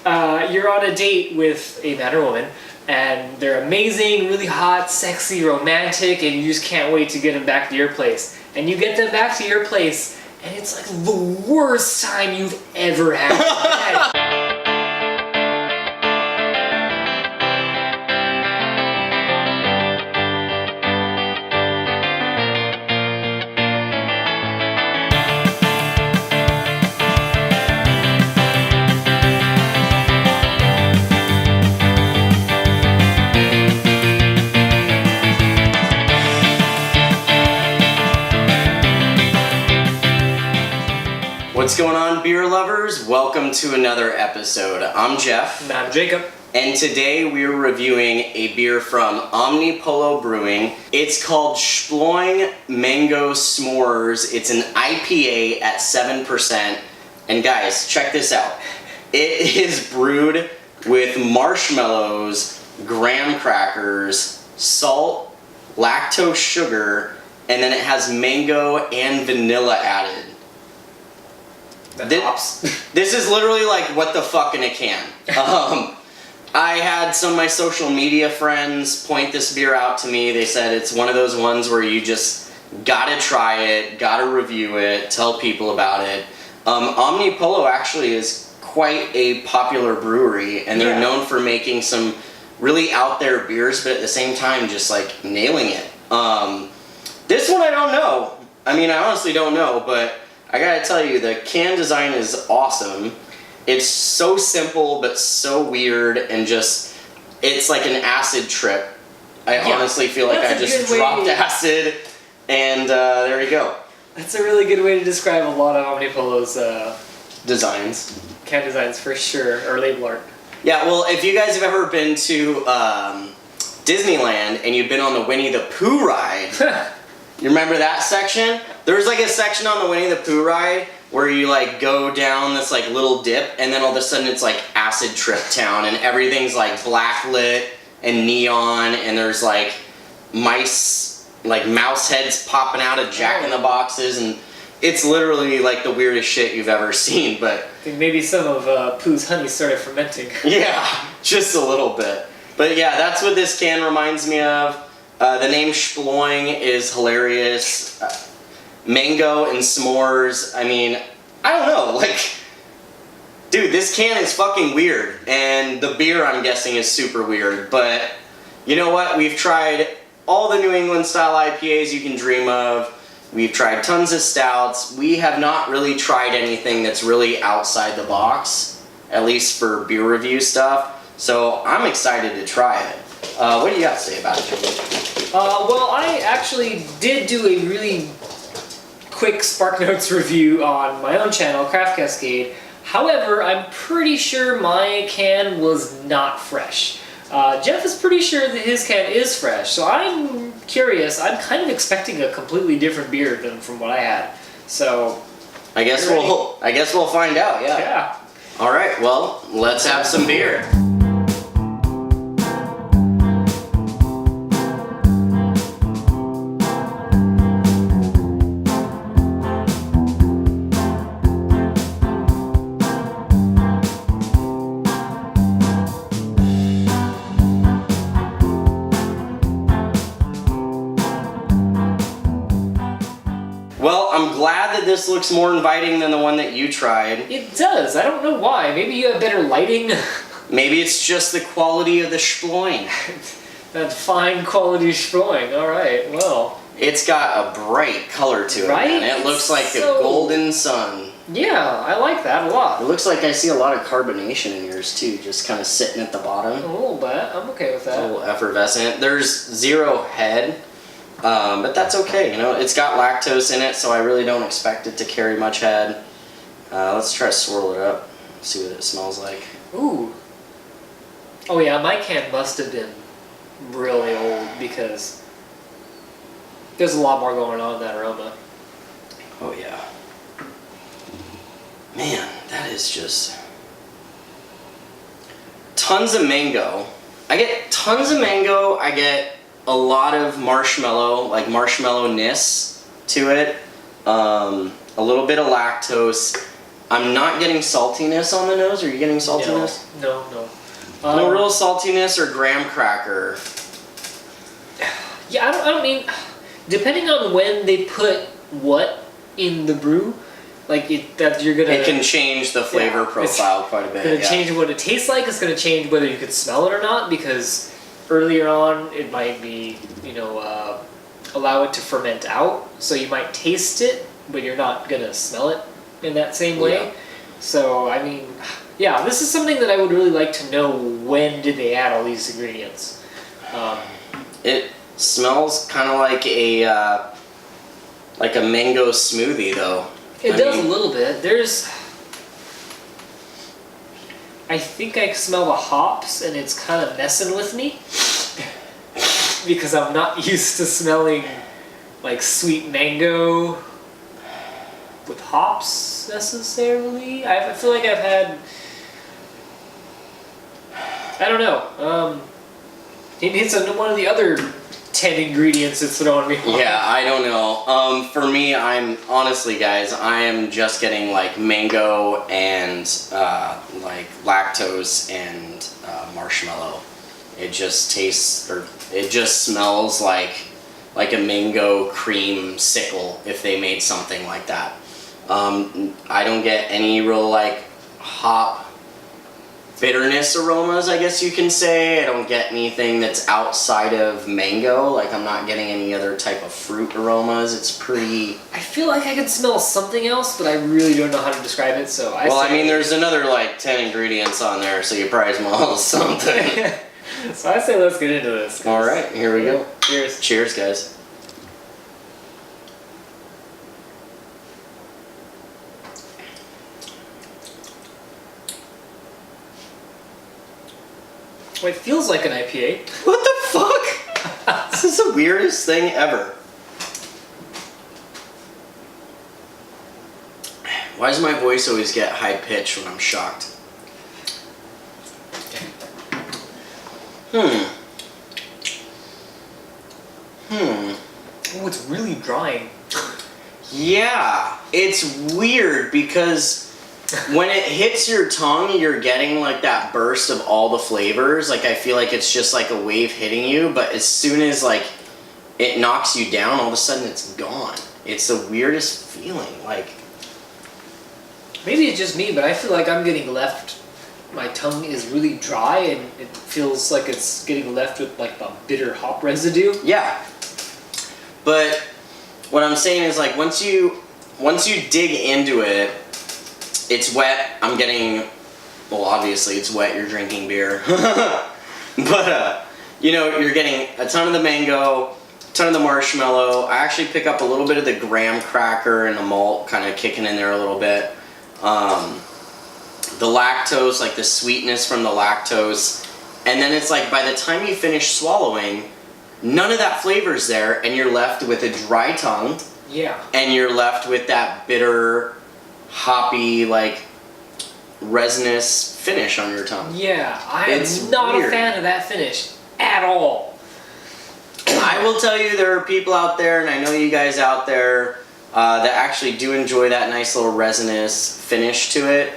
You're on a date with a man or woman, and they're amazing, really hot, sexy, romantic, and you just can't wait to get them back to your place. And you get them back to your place, and it's like the worst time you've ever had. What's going on, beer lovers? Welcome to another episode. I'm Jeff. And I'm Jacob. And today we're reviewing a beer from Omnipollo Brewing. It's called SHPLOING Mango S'mores. It's an IPA at 7%. And guys, check this out. It is brewed with marshmallows, graham crackers, salt, lactose sugar, and then it has mango and vanilla added. This is literally like what the fuck in a can. I had some of my social media friends point this beer out to me. They said it's one of those ones where you just gotta try it, gotta review it, tell people about it. Omnipollo actually is quite a popular brewery, and they're known for making some really out there beers, but at the same time just like nailing it. This one I don't know. I mean, I honestly don't know, but I gotta tell you, the can design is awesome. It's so simple, but so weird, and just, it's like an acid trip. I honestly feel like I just dropped acid, and there you go. That's a really good way to describe a lot of Omnipollo's designs. Can designs, for sure, or label art. Yeah, well, if you guys have ever been to Disneyland, and you've been on the Winnie the Pooh ride, you remember that section? There was like a section on the Winnie the Pooh ride where you like go down this like little dip, and then all of a sudden it's like acid trip town, and everything's like blacklit and neon, and there's like mice, like mouse heads popping out of Jack in the Boxes, and it's literally like the weirdest shit you've ever seen. But I think maybe some of Pooh's honey started fermenting. Yeah, just a little bit. But yeah, that's what this can reminds me of. The name SHPLOING is hilarious. Mango and s'mores, I mean, I don't know, like, dude, this can is fucking weird, and the beer, I'm guessing, is super weird, but you know what? We've tried all the New England style IPAs you can dream of. We've tried tons of stouts. We have not really tried anything that's really outside the box, at least for beer review stuff, so I'm excited to try it. What do you got to say about it, Jimmy? Well, I actually did do a really quick Spark Notes review on my own channel, Craft Cascade. However, I'm pretty sure my can was not fresh. Jeff is pretty sure that his can is fresh, so I'm curious. I'm kind of expecting a completely different beer than from what I had. So I guess we'll find out. Yeah. All right. Well, let's have some beer. Well, I'm glad that this looks more inviting than the one that you tried. It does. I don't know why. Maybe you have better lighting. Maybe it's just the quality of the SHPLOING. That fine quality SHPLOING. All right, well. It's got a bright color to it, right? Man. It looks like a golden sun. Yeah, I like that a lot. It looks like I see a lot of carbonation in yours, too, just kind of sitting at the bottom. A little bit. I'm okay with that. A little effervescent. There's zero head. But that's okay, you know, it's got lactose in it, so I really don't expect it to carry much head. Let's try to swirl it up, see what it smells like. Ooh. Oh yeah, my can must have been really old because there's a lot more going on in that aroma. Oh yeah. Man, that is just tons of mango. I get tons of mango, I get a lot of marshmallow, like marshmallow-ness to it. A little bit of lactose. I'm not getting saltiness on the nose. Are you getting saltiness? No. No real saltiness or graham cracker. Yeah, I don't mean. Depending on when they put what in the brew, like you're gonna. It can change the flavor profile quite a bit. It's gonna change what it tastes like. It's gonna change whether you could smell it or not, because earlier on it might be, allow it to ferment out, so you might taste it, but you're not gonna smell it in that same way. Yeah. So I mean, yeah, this is something that I would really like to know. When did they add all these ingredients? It smells kind of like a mango smoothie, though. It does a little bit. I think I smell the hops, and it's kind of messing with me because I'm not used to smelling like sweet mango with hops necessarily. I feel like I've had. I don't know. Maybe it's one of the other 10 ingredients it's throwing me off. Yeah, I don't know. For me, honestly, guys, I am just getting like mango and like lactose and marshmallow. It just tastes, or it just smells like a mango cream sickle if they made something like that. I don't get any real like hop bitterness aromas, I guess you can say. I don't get anything that's outside of mango. Like, I'm not getting any other type of fruit aromas. It's pretty... I feel like I can smell something else, but I really don't know how to describe it, so I mean, there's another, like, 10 ingredients on there, so you probably smell something. So I say let's get into this. Alright, here we go. Cheers. Cheers, guys. Well, it feels like an IPA. What the fuck? This is the weirdest thing ever. Why does my voice always get high pitched when I'm shocked? Oh, it's really drying. Yeah, it's weird because when it hits your tongue, you're getting like that burst of all the flavors. Like, I feel like it's just like a wave hitting you, but as soon as like it knocks you down, all of a sudden it's gone. It's the weirdest feeling. Like, maybe it's just me, but I feel like I'm getting left. My tongue is really dry, and it feels like it's getting left with like the bitter hop residue. yeah. But what I'm saying is, like, once you dig into it, it's wet. I'm getting, well, obviously it's wet. You're drinking beer, but you're getting a ton of the mango, a ton of the marshmallow. I actually pick up a little bit of the graham cracker and the malt, kind of kicking in there a little bit. The lactose, like the sweetness from the lactose, and then it's like by the time you finish swallowing, none of that flavor's there, and you're left with a dry tongue. Yeah. And you're left with that bitter, hoppy, like, resinous finish on your tongue. Yeah, I'm not a fan of that finish at all. I will tell you, there are people out there, and I know you guys out there, that actually do enjoy that nice little resinous finish to it.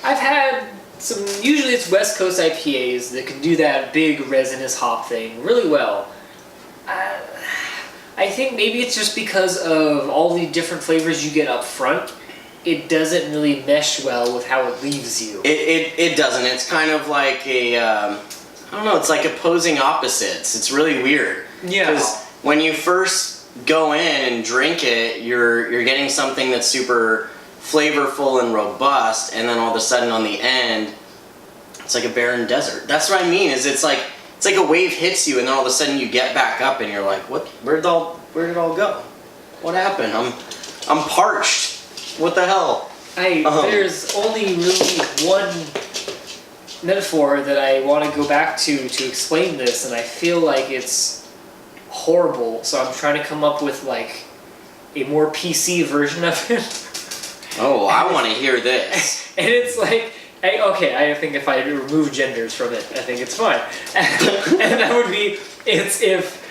I've had some, usually it's West Coast IPAs that can do that big resinous hop thing really well. I think maybe it's just because of all the different flavors you get up front. It doesn't really mesh well with how it leaves you. It doesn't. It's kind of like a, I don't know, it's like opposing opposites. It's really weird. Yeah. Because when you first go in and drink it, you're getting something that's super flavorful and robust, and then all of a sudden on the end, it's like a barren desert. That's what I mean, is it's like a wave hits you, and then all of a sudden you get back up, and you're like, what? Where did it all go? What happened? I'm parched. What the hell? There's only really one metaphor that I want to go back to explain this, and I feel like it's horrible, so I'm trying to come up with like a more PC version of it. Oh, I want to hear this. And it's like, I think if I remove genders from it, I think it's fine. And that would be, it's if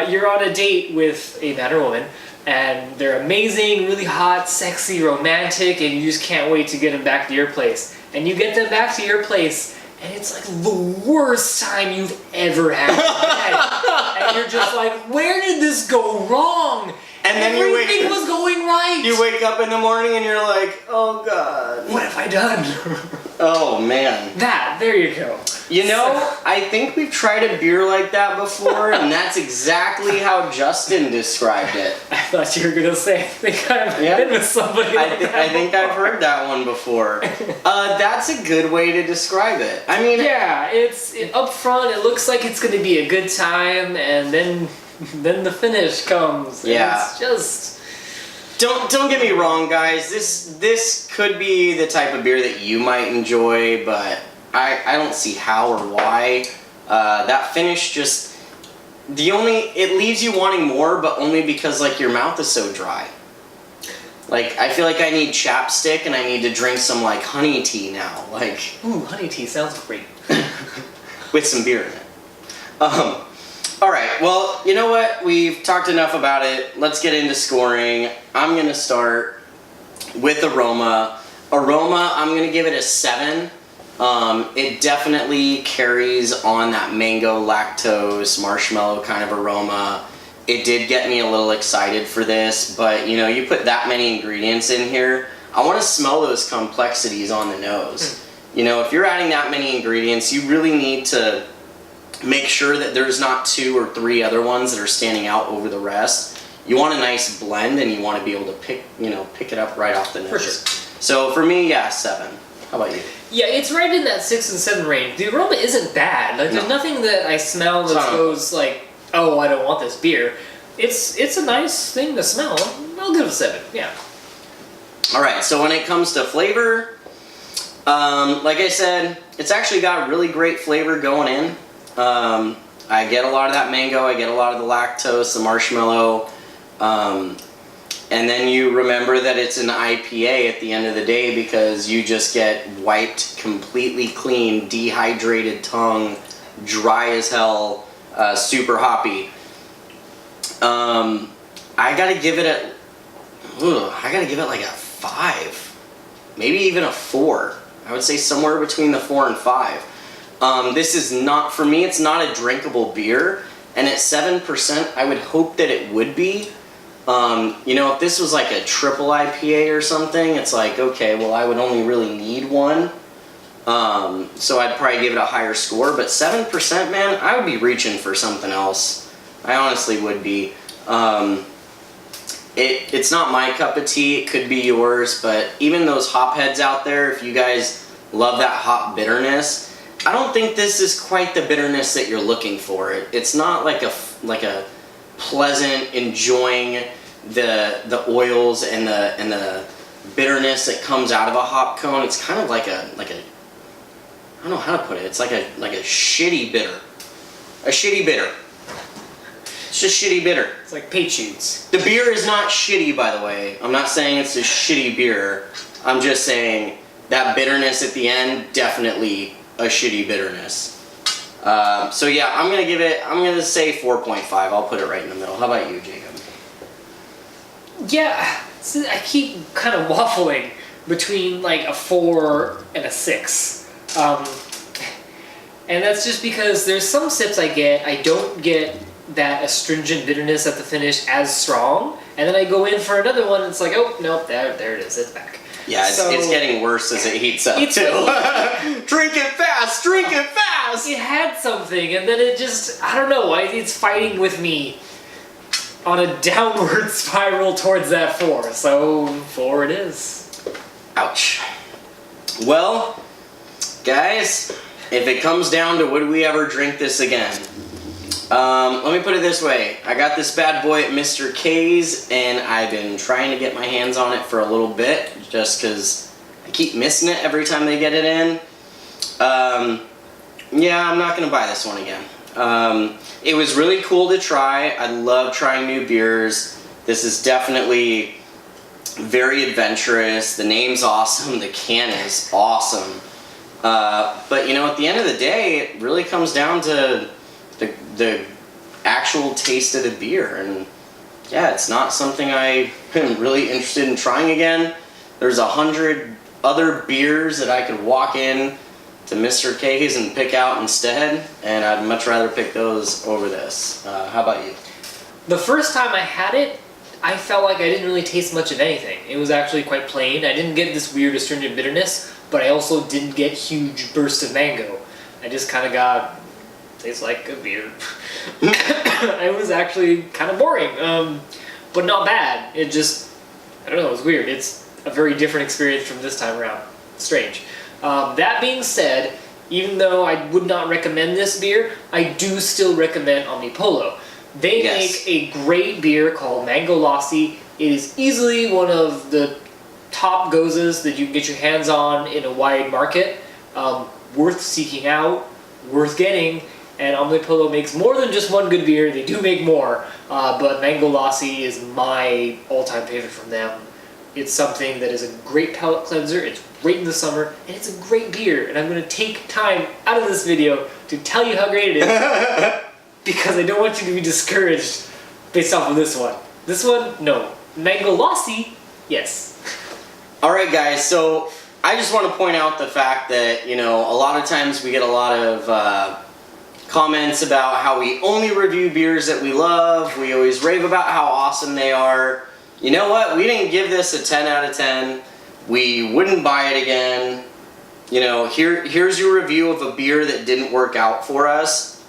you're on a date with a man or woman, and they're amazing, really hot, sexy, romantic, and you just can't wait to get them back to your place. And you get them back to your place, and it's like the worst time you've ever had in bed. And you're just like, where did this go wrong? And then everything was going right. You wake up in the morning and you're like, oh God. What have I done? Oh man. There you go. You know, I think we've tried a beer like that before, and that's exactly how Justin described it. I thought you were going to say, I think I've been with somebody like that I think I've heard that one before. That's a good way to describe it. I mean... Yeah, it's up front, it looks like it's going to be a good time, and then the finish comes. Yeah. It's just... Don't get me wrong, guys. This could be the type of beer that you might enjoy, but I don't see how or why. That finish just... It leaves you wanting more, but only because, like, your mouth is so dry. Like, I feel like I need chapstick and I need to drink some, like, honey tea now. Like... Ooh, honey tea sounds great. with some beer in it. Alright, well, you know what? We've talked enough about it. Let's get into scoring. I'm going to start with Aroma. Aroma, I'm going to give it a 7. It definitely carries on that mango, lactose, marshmallow kind of aroma. It did get me a little excited for this, but you know, you put that many ingredients in here, I want to smell those complexities on the nose. You know, if you're adding that many ingredients, you really need to make sure that there's not 2 or 3 other ones that are standing out over the rest. You want a nice blend, and you want to be able to pick it up right off the nose. For sure. So for me, yeah, 7. How about you? Yeah, it's right in that 6 and 7 range. The aroma isn't bad. Like, there's nothing that I smell that goes like, oh, I don't want this beer. It's a nice thing to smell. I'll give it a 7. Yeah. All right. So when it comes to flavor, like I said, it's actually got really great flavor going in. I get a lot of that mango. I get a lot of the lactose, the marshmallow. And then you remember that it's an IPA at the end of the day because you just get wiped completely clean, dehydrated tongue, dry as hell, super hoppy. I gotta give it like a 5, maybe even a 4. I would say somewhere between the 4 and 5. This is not, for me, it's not a drinkable beer, and at 7%, I would hope that it would be. You know, if this was like a triple IPA or something, it's like, okay, well, I would only really need 1. So I'd probably give it a higher score, but 7%, man, I would be reaching for something else. I honestly would be. It's not my cup of tea, it could be yours, but even those hop heads out there, if you guys love that hop bitterness, I don't think this is quite the bitterness that you're looking for. It's not like a pleasant, enjoying the oils and the bitterness that comes out of a hop cone. It's kind of like a I don't know how to put it. It's like a shitty bitter. A shitty bitter. It's just shitty bitter. It's like pea shoots. The beer is not shitty, by the way. I'm not saying it's a shitty beer. I'm just saying that bitterness at the end, definitely a shitty bitterness. So yeah, I'm gonna say 4.5. I'll put it right in the middle. How about you, Jacob? Yeah, see, I keep kind of waffling between like a 4 and a 6. And that's just because there's some sips I don't get that astringent bitterness at the finish as strong, and then I go in for another one and it's like, oh, nope, there it is, it's back. Yeah, it's getting worse as it heats up, too. Drink it fast! Drink it fast! It had something, and then it just, I don't know, it's fighting with me on a downward spiral towards that 4. So, 4 it is. Ouch. Well, guys, if it comes down to would we ever drink this again, let me put it this way. I got this bad boy at Mr. K's, and I've been trying to get my hands on it for a little bit, just because I keep missing it every time they get it in. Yeah, I'm not going to buy this one again. It was really cool to try. I love trying new beers. This is definitely very adventurous. The name's awesome. The can is awesome. But, you know, at the end of the day, it really comes down to the actual taste of the beer. And yeah, it's not something I've been really interested in trying again. There's 100 other beers that I could walk in to Mr. K's and pick out instead, and I'd much rather pick those over this. How about you? The first time I had it, I felt like I didn't really taste much of anything. It was actually quite plain. I didn't get this weird astringent bitterness, but I also didn't get huge bursts of mango. I just kind of got, tastes like a beer. It was actually kind of boring, but not bad. It just, I don't know, it was weird. It's a very different experience from this time around. Strange. That being said, even though I would not recommend this beer, I do still recommend Omnipollo. They make a great beer called Mango Lassi. It is easily one of the top gozas that you can get your hands on in a wide market. Worth seeking out, worth getting, and Omnipollo makes more than just one good beer. They do make more, but Mango Lassi is my all-time favorite from them. It's something that is a great palate cleanser, it's great in the summer, and it's a great beer. And I'm going to take time out of this video to tell you how great it is, because I don't want you to be discouraged based off of this one. This one, no. Mango Lassi, yes. Alright guys, so I just want to point out the fact that, you know, a lot of times we get a lot of comments about how we only review beers that we love. We always rave about how awesome they are. You know what? We didn't give this a 10 out of 10. We wouldn't buy it again. You know, here's your review of a beer that didn't work out for us.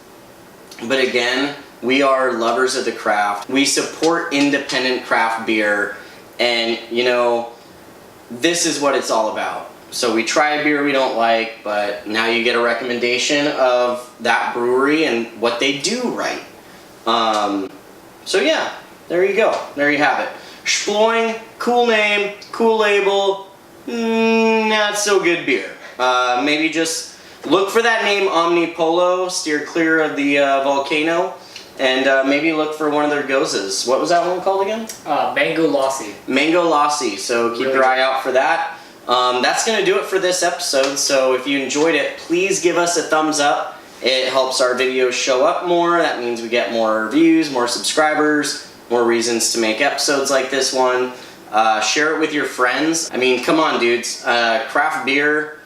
But again, we are lovers of the craft. We support independent craft beer. And, you know, this is what it's all about. So we try a beer we don't like, but now you get a recommendation of that brewery and what they do right. So yeah, there you go. There you have it. SHPLOING, cool name, cool label, not so good beer. Maybe just look for that name Omnipollo, steer clear of the volcano, and maybe look for one of their gozas. What was that one called again? Mango Lassi. Mango Lassi, so keep your eye out for that. That's going to do it for this episode, so if you enjoyed it, please give us a thumbs up. It helps our videos show up more. That means we get more views, more subscribers, more reasons to make episodes like this one. Share it with your friends. I mean, come on, dudes. Craft beer,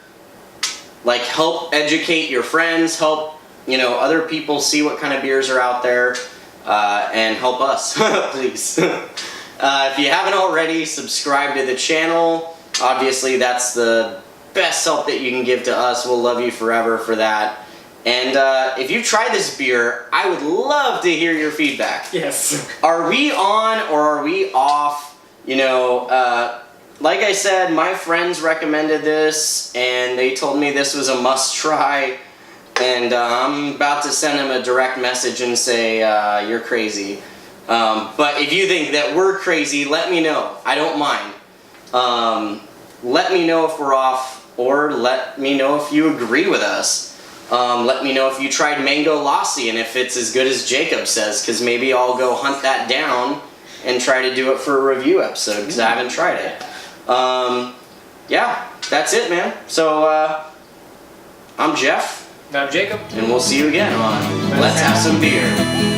like, help educate your friends, help, you know, other people see what kind of beers are out there, and help us, please. If you haven't already, subscribe to the channel. Obviously, that's the best help that you can give to us. We'll love you forever for that. And if you try this beer, I would love to hear your feedback. Yes. Are we on or are we off? You know, like I said, my friends recommended this, and they told me this was a must try. And I'm about to send them a direct message and say, you're crazy. But if you think that we're crazy, let me know. I don't mind. Let me know if we're off, or let me know if you agree with us. Let me know if you tried Mango Lassi and if it's as good as Jacob says, because maybe I'll go hunt that down and try to do it for a review episode, because I haven't tried it. Yeah, that's it, man. So, I'm Jeff. And I'm Jacob. And we'll see you again on Let's Have Some Beer.